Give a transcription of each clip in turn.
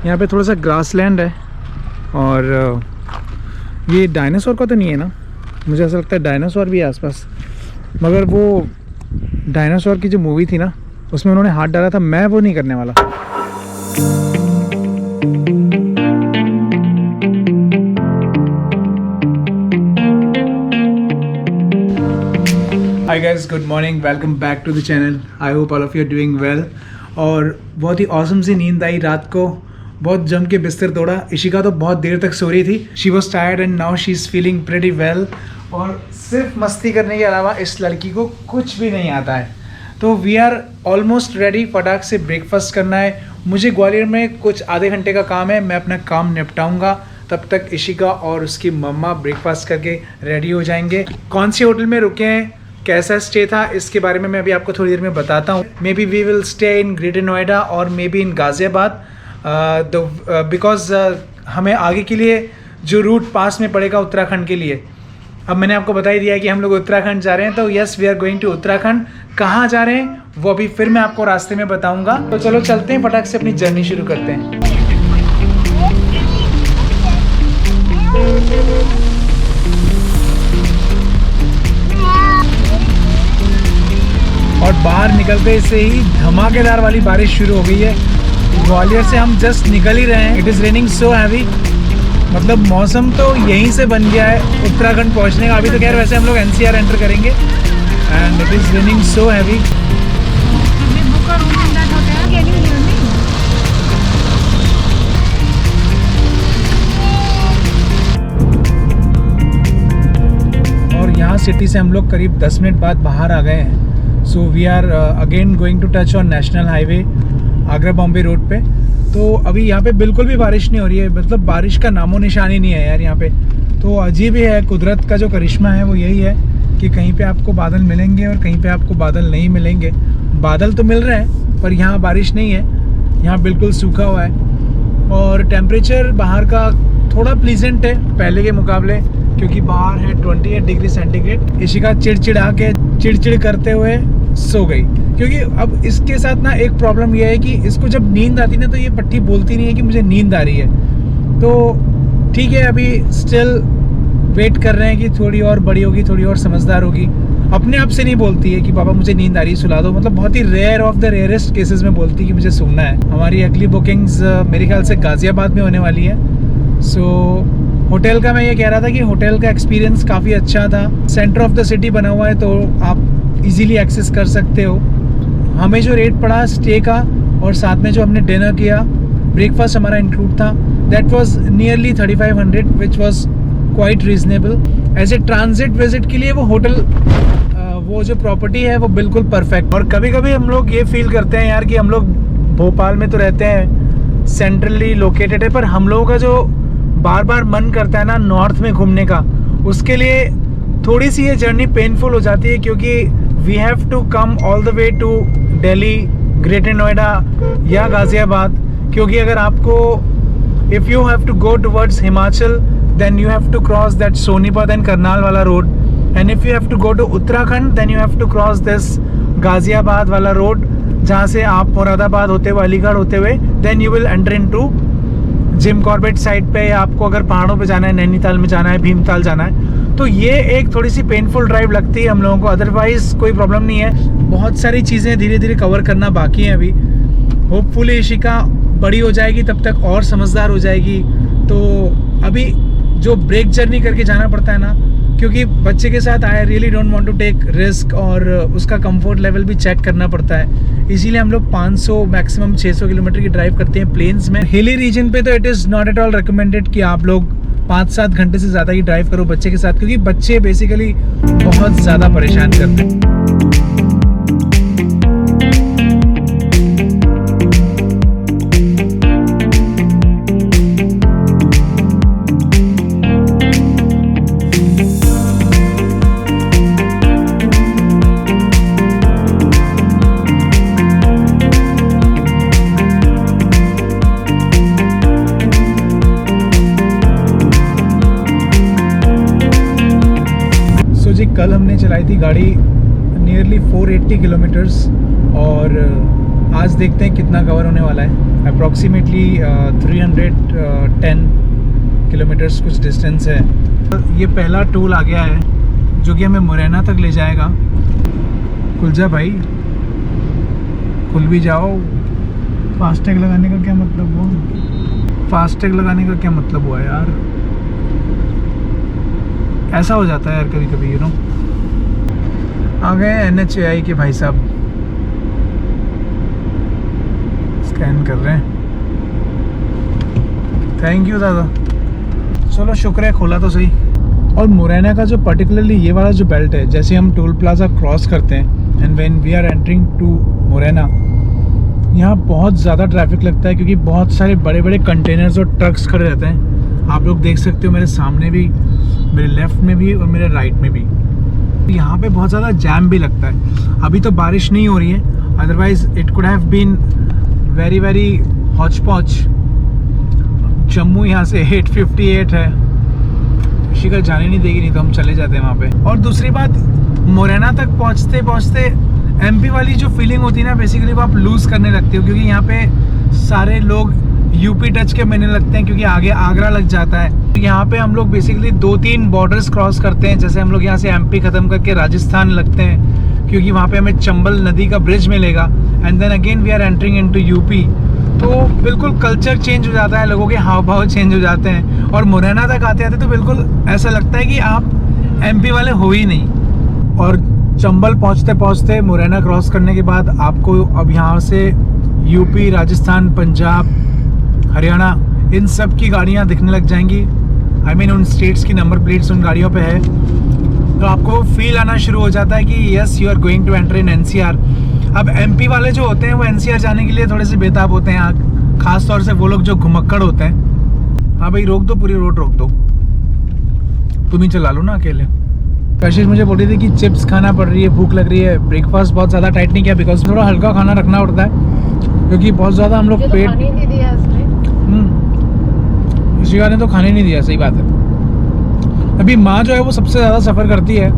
यहाँ पे थोड़ा सा ग्रास लैंड है। और ये डायनासोर का तो नहीं है ना, मुझे ऐसा लगता है डायनासोर भी है आसपास, मगर वो डायनासोर की जो मूवी थी ना उसमें उन्होंने हाथ डाला था, मैं वो नहीं करने वाला। Hi guys, good morning, welcome back to the channel. I hope all of you are doing well. और बहुत ही ऑसम सी नींद आई रात को, बहुत जम के बिस्तर तोड़ा। इशिका तो बहुत देर तक सो रही थी, she was tired and now she is feeling pretty well. और सिर्फ मस्ती करने के अलावा इस लड़की को कुछ भी नहीं आता है। तो वी आर ऑलमोस्ट रेडी, फटाक से ब्रेकफास्ट करना है। मुझे ग्वालियर में कुछ आधे घंटे का काम है, मैं अपना काम निपटाऊंगा। तब तक इशिका और उसकी मम्मा ब्रेकफास्ट करके रेडी हो जाएंगे। कौन सी होटल में रुके हैं, कैसा स्टे था, इसके बारे में मैं अभी आपको थोड़ी देर में बताता हूँ। Maybe we will stay in Greater Noida और maybe in Ghaziabad, because हमें आगे के लिए जो रूट पास में पड़ेगा उत्तराखंड के लिए। अब मैंने आपको बता ही दिया है कि हम लोग उत्तराखंड जा रहे हैं, तो yes we are going to Uttarakhand. कहाँ जा रहे हैं वो अभी फिर मैं आपको रास्ते में बताऊँगा। तो चलो चलते हैं, फटाक से अपनी जर्नी शुरू करते हैं। और बाहर निकलते से ही धमाकेदार वाली बारिश शुरू हो गई है। ग्वालियर से हम जस्ट निकल ही रहे हैं। It is raining so heavy, मतलब मौसम तो यहीं से बन गया है उत्तराखंड पहुंचने का। अभी तो खैर वैसे हम लोग NCR एंटर करेंगे and it is raining so heavy. और यहाँ सिटी से हम लोग करीब 10 मिनट बाद बाहर आ गए हैं। So we are again going to touch on national highway Agra Bombay road पे। तो अभी यहाँ पे बिल्कुल भी बारिश नहीं हो रही है, मतलब बारिश का नामो निशान ही नहीं है यार यहाँ पे। तो अजीब ही है, कुदरत का जो करिश्मा है वो यही है कि कहीं पे आपको बादल मिलेंगे और कहीं पे आपको बादल नहीं मिलेंगे। बादल तो मिल रहे हैं पर यहाँ बारिश नहीं है, यहाँ बिल्कुल सूखा हुआ है। और टेम्परेचर बाहर का थोड़ा प्लीजेंट है पहले के मुकाबले, क्योंकि बाहर है 28 डिग्री सेंटीग्रेड। इशिका चिड़चिड़ करते हुए सो गई, क्योंकि अब इसके साथ ना एक प्रॉब्लम ये है कि इसको जब नींद आती ना तो ये पट्टी बोलती नहीं है कि मुझे नींद आ रही है। तो ठीक है, अभी स्टिल वेट कर रहे हैं कि थोड़ी और बड़ी होगी, थोड़ी और समझदार होगी। अपने आप से नहीं बोलती है कि पापा मुझे नींद आ रही है सुला दो, मतलब बहुत ही rare of the rarest cases में बोलती है कि मुझे सोना है। हमारी अगली बुकिंग्स मेरे ख्याल से गाज़ियाबाद में होने वाली है। सो होटल का मैं ये कह रहा था कि होटल का एक्सपीरियंस काफ़ी अच्छा था। सेंटर ऑफ द सिटी बना हुआ है तो आप इजीली एक्सेस कर सकते हो। हमें जो रेट पड़ा स्टे का और साथ में जो हमने डिनर किया, ब्रेकफास्ट हमारा इंक्लूड था, that was nearly 3500 which was quite reasonable. As a transit visit के लिए वो होटल, वो जो प्रॉपर्टी है वो बिल्कुल परफेक्ट। और कभी कभी हम लोग ये फील करते हैं यार कि हम लोग भोपाल में तो रहते हैं, सेंट्रली लोकेटेड है, पर हम लोगों का जो बार बार मन करता है ना नॉर्थ में घूमने का, उसके लिए थोड़ी सी ये जर्नी पेनफुल हो जाती है, क्योंकि we have to come all the way to Delhi, Greater Noida या गाज़ियाबाद। क्योंकि अगर आपको if you have to go towards Himachal then you have to cross that Sonipat and Karnal वाला road, and if you have to go to Uttarakhand then you have to cross this Ghaziabad वाला road, जहाँ से आप मुरादाबाद होते हुए अलीगढ़ होते हुए then you will enter in to Jim Corbett side पे। आपको अगर पहाड़ों पे जाना है, नैनीताल में जाना है, भीमताल जाना है, तो ये एक थोड़ी सी पेनफुल ड्राइव लगती है हम लोगों को। अदरवाइज कोई प्रॉब्लम नहीं है। बहुत सारी चीज़ें धीरे धीरे कवर करना बाकी हैं अभी। होपफुली इशिका बड़ी हो जाएगी तब तक और समझदार हो जाएगी। तो अभी जो ब्रेक जर्नी करके जाना पड़ता है ना, क्योंकि बच्चे के साथ I really don't want to take risk और उसका कंफर्ट लेवल भी चेक करना पड़ता है। इसीलिए हम लोग 500 मैक्सिमम 600 किलोमीटर की ड्राइव करते हैं प्लेन्स में। हिली रीजन पे तो it is not at all recommended कि आप लोग 5-7 घंटे से ज़्यादा की ड्राइव करो बच्चे के साथ, क्योंकि बच्चे बेसिकली बहुत ज़्यादा परेशान करते हैं। कल हमने चलाई थी गाड़ी नियरली 480 किलोमीटर्स और आज देखते हैं कितना कवर होने वाला है। अप्रॉक्सीमेटली 310 किलोमीटर्स कुछ डिस्टेंस है। ये पहला टोल आ गया है जो कि हमें मुरैना तक ले जाएगा। खुल जा भाई, खुल भी जाओ। फास्टैग लगाने का क्या मतलब हुआ? फास्टैग लगाने का क्या मतलब हुआ यार? ऐसा हो जाता है यार कभी कभी, यू नो। आ गए NHAI के भाई साहब, स्कैन कर रहे हैं। थैंक यू दादा। चलो शुक्र है खुला तो सही। और मुरैना का जो पर्टिकुलरली ये वाला जो बेल्ट है, जैसे हम टोल प्लाजा क्रॉस करते हैं and when we are entering to Morena, यहाँ बहुत ज़्यादा ट्रैफिक लगता है क्योंकि बहुत सारे बड़े बड़े कंटेनर्स और ट्रक्स खड़े रहते हैं। आप लोग देख सकते हो मेरे सामने भी, मेरे लेफ़्ट में भी और मेरे राइट में भी। यहाँ पे बहुत ज़्यादा जैम भी लगता है। अभी तो बारिश नहीं हो रही है, otherwise it could have been very very hotchpotch. Jammu यहाँ से 858 है, शिखर जाने नहीं देगी, नहीं तो हम चले जाते हैं वहाँ पे। और दूसरी बात, मुरैना तक पहुँचते पहुँचते MP वाली जो फीलिंग होती है ना, बेसिकली वो आप लूज़ करने लगते हो, क्योंकि यहाँ पे सारे लोग UP टच के मिलने लगते हैं क्योंकि आगे आगरा लग जाता है। यहाँ पे हम लोग बेसिकली 2-3 बॉर्डर्स क्रॉस करते हैं। जैसे हम लोग यहाँ से MP ख़त्म करके राजस्थान लगते हैं क्योंकि वहाँ पे हमें चंबल नदी का ब्रिज मिलेगा and then again we are entering into UP। तो बिल्कुल कल्चर चेंज हो जाता है, लोगों के हाव भाव चेंज हो जाते हैं। और मुरैना तक आते आते तो बिल्कुल ऐसा लगता है कि आप MP वाले हो ही नहीं। और चंबल पहुँचते पहुँचते मुरैना क्रॉस करने के बाद आपको अब यहाँ से UP, राजस्थान, पंजाब, हरियाणा, इन सब की गाड़ियाँ दिखने लग जाएंगी। I mean, उन स्टेट्स की नंबर प्लेट्स उन गाड़ियों पे है, तो आपको फील आना शुरू हो जाता है कि yes you are going to enter in NCR। अब MP वाले जो होते हैं वो NCR जाने के लिए थोड़े से बेताब होते हैं, खास तौर से वो लोग जो घुमक्कड़ होते हैं। हाँ भाई, रोक दो, पूरी रोड रोक दो, तुम ही चला लो ना अकेले। कशिश मुझे बोल रही थी कि चिप्स खाना पड़ रही है, भूख लग रही है। ब्रेकफास्ट बहुत ज़्यादा टाइट नहीं किया बिकॉज थोड़ा हल्का खाना रखना पड़ता है क्योंकि बहुत ज़्यादा हम लोग पेट शिखा ने तो खाने नहीं दिया। सही बात है। अभी माँ जो है वो सबसे ज़्यादा सफ़र करती है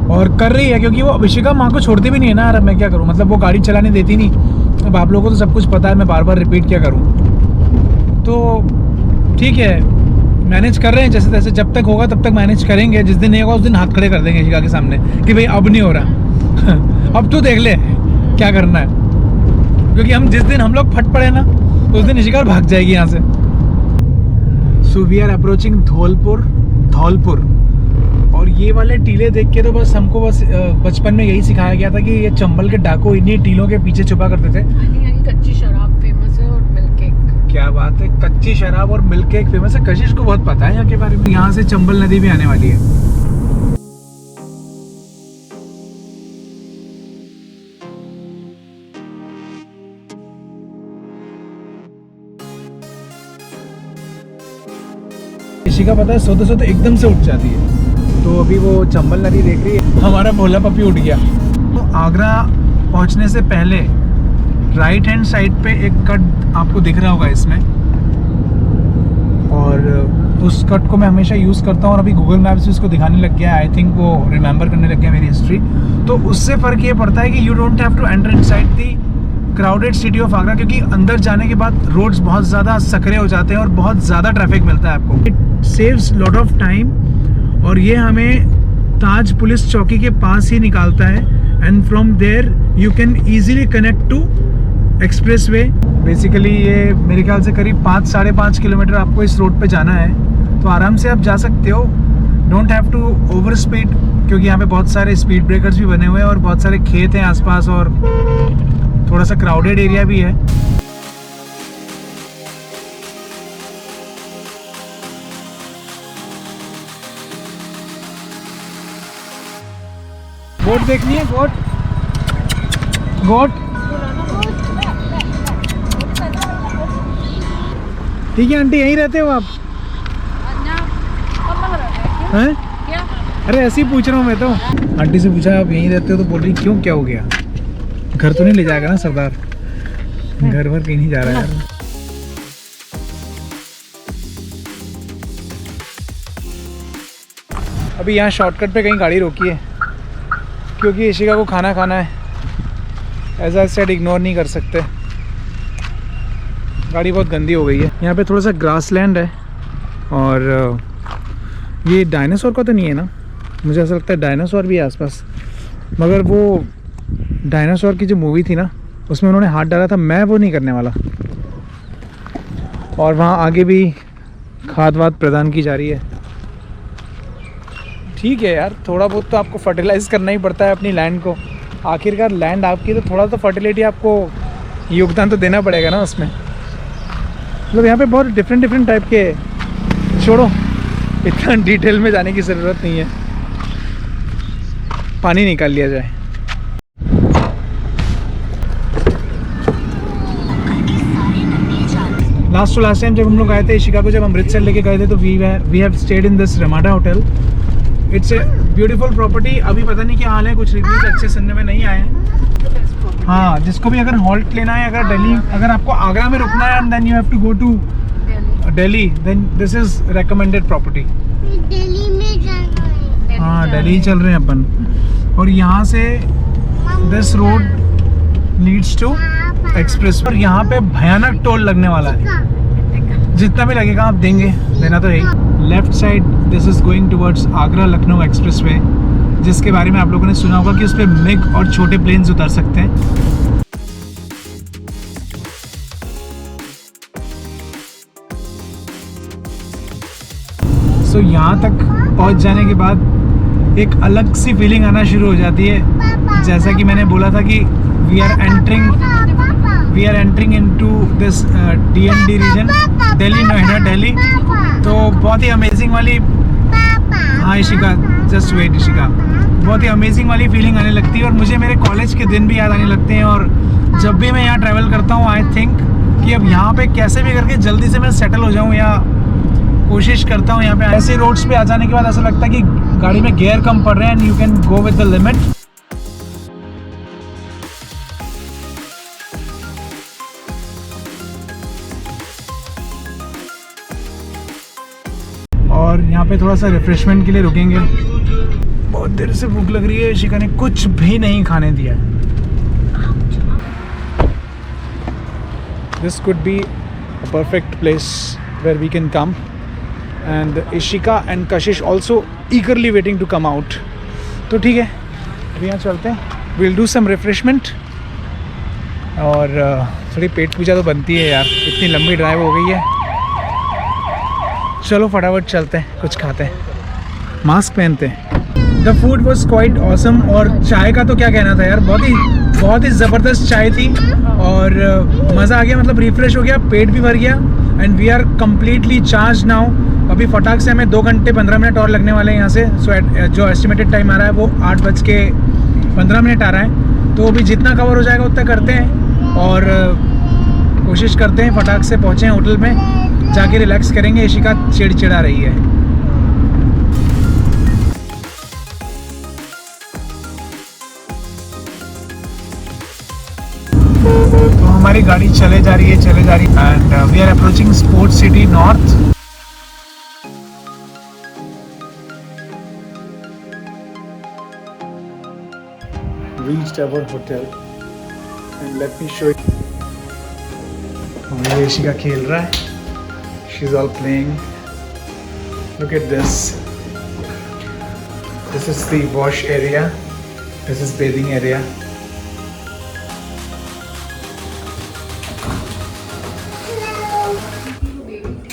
और कर रही है क्योंकि वो अभिषिका माँ को छोड़ती भी नहीं है ना यार। अब मैं क्या करूँ, मतलब वो गाड़ी चलाने देती नहीं। अब आप लोगों को तो सब कुछ पता है, मैं बार बार रिपीट क्या करूँ। तो ठीक है, मैनेज कर रहे हैं जैसे तैसे। जब तक होगा तब तक मैनेज करेंगे, जिस दिन नहीं होगा उस दिन हाथ खड़े कर देंगे शिखा के सामने कि भाई अब नहीं हो रहा अब तू देख ले क्या करना है। क्योंकि हम जिस दिन हम लोग फट पड़े ना उस दिन शिखा भाग जाएगी यहाँ से। So we are approaching Dholpur. और ये वाले टीले देख के तो बस हमको बस बचपन में यही सिखाया गया था कि ये चंबल के डाकू इन्हीं टीलों के पीछे छुपा करते थे। कच्ची शराब फेमस है और मिल्क केक। क्या बात है, कच्ची शराब और मिल्क केक फेमस है। कशिश को बहुत पता है यहाँ के बारे में। यहाँ से चंबल नदी भी आने वाली है। शिखा पता है सोते सोते एकदम से उठ जाती है, तो अभी वो चंबल नदी देख रही है। हमारा भोला पपी उठ गया। तो आगरा पहुंचने से पहले राइट हैंड साइड पे एक कट आपको दिख रहा होगा इसमें, और उस कट को मैं हमेशा यूज़ करता हूँ और अभी गूगल मैप्स भी उसको दिखाने लग गया है। आई थिंक वो रिमेंबर करने लग गया मेरी हिस्ट्री। तो उससे फ़र्क ये पड़ता है कि you don't have to enter inside the crowded city of Agra, क्योंकि अंदर जाने के बाद रोड्स बहुत ज़्यादा सकरे हो जाते हैं और बहुत ज़्यादा ट्रैफिक मिलता है आपको। It saves lot of time. और ये हमें ताज पुलिस चौकी के पास ही निकालता है and from there you can easily connect to expressway. Basically ये मेरे ख्याल से करीब 5-5.5 किलोमीटर आपको इस रोड पे जाना है, तो आराम से आप जा सकते हो। Don't have to over speed, क्योंकि यहाँ पे बहुत सारे स्पीड ब्रेकर्स भी बने हुए हैं और बहुत सारे खेत हैं आसपास और थोड़ा सा क्राउडेड एरिया भी है। गोट देखनी है, गोट ठीक है आंटी, यहीं रहते हो आप? हैं? क्या? अरे ऐसे ही पूछ रहा हूँ मैं तो। आंटी से पूछा आप यहीं रहते हो, तो बोल रही क्यों, क्या हो गया? घर तो नहीं ले जाएगा ना सरदार? घर भर कहीं नहीं जा रहा है यार। अभी यहाँ शॉर्टकट पे कहीं गाड़ी रोकी है क्योंकि इशिका को खाना है। एज आई सेड इग्नोर नहीं कर सकते। गाड़ी बहुत गंदी हो गई है। यहाँ पे थोड़ा सा ग्रास लैंड है और ये डायनासोर का तो नहीं है ना, मुझे ऐसा लगता है डायनासोर भी है आसपास, मगर वो डायनासोर की जो मूवी थी ना उसमें उन्होंने हाथ डाला था, मैं वो नहीं करने वाला। और वहाँ आगे भी खाद वाद प्रदान की जा रही है। ठीक है यार, थोड़ा बहुत तो आपको फर्टिलाइज़ करना ही पड़ता है अपनी लैंड को, आखिरकार लैंड आपकी, तो थोड़ा तो फर्टिलिटी आपको योगदान तो देना पड़ेगा ना उसमें। मतलब यहाँ पे बहुत डिफरेंट टाइप के, छोड़ो इतना डिटेल में जाने की ज़रूरत नहीं है, पानी निकाल लिया जाए। लास्ट टाइम जब हम लोग आए थे इशिका को, जब अमृतसर लेके गए थे, तो we have stayed in this Ramada hotel. It's a beautiful property. अभी पता नहीं क्या हाल है, कुछ रिव्यूज अच्छे सुनने में नहीं आए हैं। हाँ, जिसको भी अगर हॉल्ट लेना है, अगर दिल्ली, अगर आपको आगरा में रुकना है and then you have to go to Delhi, then this is recommended property. Delhi में जाना है। हाँ, दिल्ली चल रहे हैं अपन। और यहाँ से this road leads to express, और यहाँ पे भयानक टोल लगने वाला है। जितना भी लगेगा आप देंगे, देना तो है ही। Left side this is going towards Agra Lucknow expressway, जिसके बारे में आप लोगों ने सुना होगा कि उस पर मिग और छोटे प्लेन्स उतर सकते हैं। सो यहाँ तक पहुँच जाने के बाद एक अलग सी फीलिंग आना शुरू हो जाती है। जैसा कि मैंने बोला था कि we are entering into this DND region, Delhi, Noida, Delhi. तो बहुत ही अमेजिंग वाली, हाँ इशिका, जस्ट वेट इशिका, बहुत ही अमेजिंग वाली फीलिंग आने लगती है। और मुझे मेरे कॉलेज के दिन भी याद आने लगते हैं। और जब भी मैं यहाँ ट्रैवल करता हूँ, आई थिंक कि अब यहाँ पे कैसे भी करके जल्दी से मैं सेटल हो जाऊँ, या कोशिश करता हूँ। यहाँ पे ऐसे रोड्स पे आ जाने के बाद ऐसा लगता है कि गाड़ी में गियर कम पड़ रहे हैं and you can go with the limit. और यहाँ पे थोड़ा सा रिफ्रेशमेंट के लिए रुकेंगे। बहुत देर से भूख लग रही है, इशिका ने कुछ भी नहीं खाने दिया। This could be a perfect place where we can come, and Ishika and Kashish also eagerly waiting to come out. तो ठीक है, अभी यहाँ चलते हैं, विल डू सम रिफ्रेशमेंट। और थोड़ी पेट पूजा तो बनती है यार, इतनी लंबी ड्राइव हो गई है। चलो फटाफट चलते हैं, कुछ खाते हैं, मास्क पहनते हैं। The food was quite awesome. और चाय का तो क्या कहना था यार, बहुत ही ज़बरदस्त चाय थी और मज़ा आ गया, मतलब रिफ्रेश हो गया, पेट भी भर गया and we are completely charge now. अभी फटाक से हमें 2 घंटे 15 मिनट और लगने वाले हैं यहाँ से। सो जो एस्टिमेटेड टाइम आ रहा है वो 8:15 आ रहा है। तो अभी जितना कवर हो जाएगा उतना करते हैं और कोशिश करते हैं फटाक से पहुँचें होटल में, जाके रिलैक्स करेंगे। इशिका चिड़चिड़ा रही है। तो हमारी गाड़ी चले जा रही है and we are approaching sport city north. Reached our hotel and let me show you. Ishika खेल रहा है, she's all playing. Look at this. This is the wash area. This is bathing area.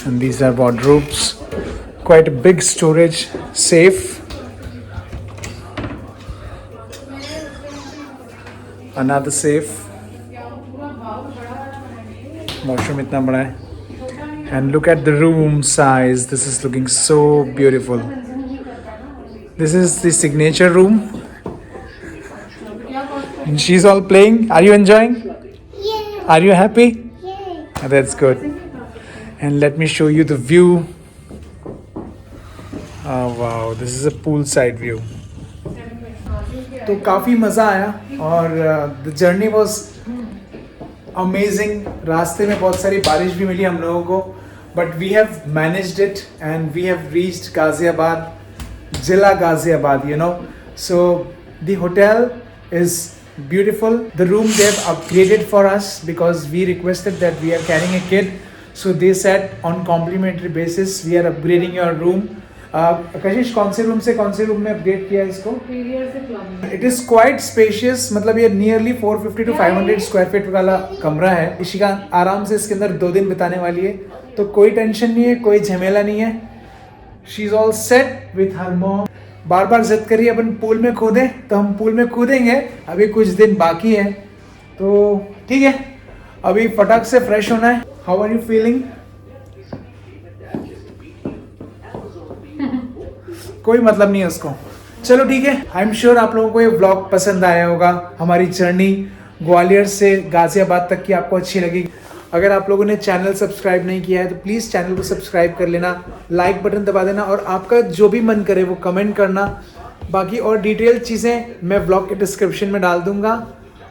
And these are wardrobes. Quite a big storage, safe. Another safe. Washroom इतना बड़ा है. And look at the room size. This is looking so beautiful. This is the signature room. And she's all playing. Are you enjoying? Yeah. Are you happy? Yeah. That's good. And let me show you the view. Oh wow, this is a poolside view. तो काफ़ी मज़ा आया और the journey was amazing. रास्ते में बहुत सारी बारिश भी मिली हम लोगों को, but we have managed it and we have reached Ghaziabad, जिला Ghaziabad, you know. So the hotel is beautiful. The room they've upgraded for us because we requested that we are carrying a kid. So they said on complimentary basis we are upgrading your room. कशिश कौन से room से कौन से room में upgrade किया है इसको? It is quite spacious, मतलब ये नियरली 450 to 500 स्क्वायर फीट वाला कमरा है। इशिका आराम से इसके अंदर 2 दिन बिताने वाली है, तो कोई टेंशन नहीं है, कोई झमेला नहीं है। She is all set with her mom. बार बार जिद करिए अपन पूल में कूदें, तो हम पूल में कूदेंगे, अभी कुछ दिन बाकी है, तो ठीक है अभी फटाक से फ्रेश होना है। How are you feeling? कोई मतलब नहीं है उसको। चलो ठीक है, आई एम श्योर आप लोगों को ये व्लॉग पसंद आया होगा। हमारी जर्नी ग्वालियर से गाजियाबाद तक की आपको अच्छी लगी। अगर आप लोगों ने चैनल सब्सक्राइब नहीं किया है तो प्लीज़ चैनल को सब्सक्राइब कर लेना, लाइक बटन दबा देना और आपका जो भी मन करे वो कमेंट करना। बाकी और डिटेल चीज़ें मैं व्लॉग के डिस्क्रिप्शन में डाल दूंगा।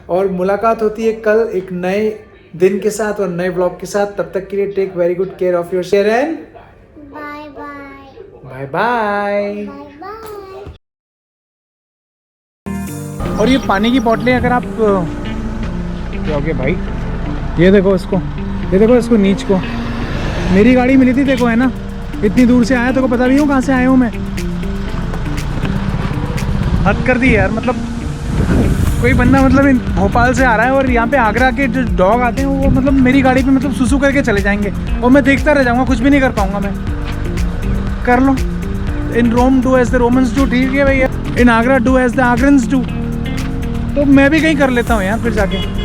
और मुलाकात होती है कल एक नए दिन के साथ और नए व्लॉग के साथ। तब तक के लिए take very good care of your share and bye bye. Bye bye. Bye bye. और ये पानी की बोतलें अगर आप क्या हो गया भाई, ये देखो इसको, ये देखो इसको नीच को। मेरी गाड़ी मिली थी देखो, है ना, इतनी दूर से आया, तो को पता भी हो कहाँ से आया हूँ मैं। हद कर दी यार, मतलब कोई बंदा मतलब भोपाल से आ रहा है और यहाँ पे आगरा के जो डॉग आते हैं वो मतलब मेरी गाड़ी पे मतलब सुसु करके चले जाएंगे और मैं देखता रह जाऊँगा, कुछ भी नहीं कर पाऊँगा मैं। कर लो, in Rome do as the Romans do, ठीक है भैया, in Agra do as the Agrans do. तो मैं भी कहीं कर लेता हूँ यार फिर जाके।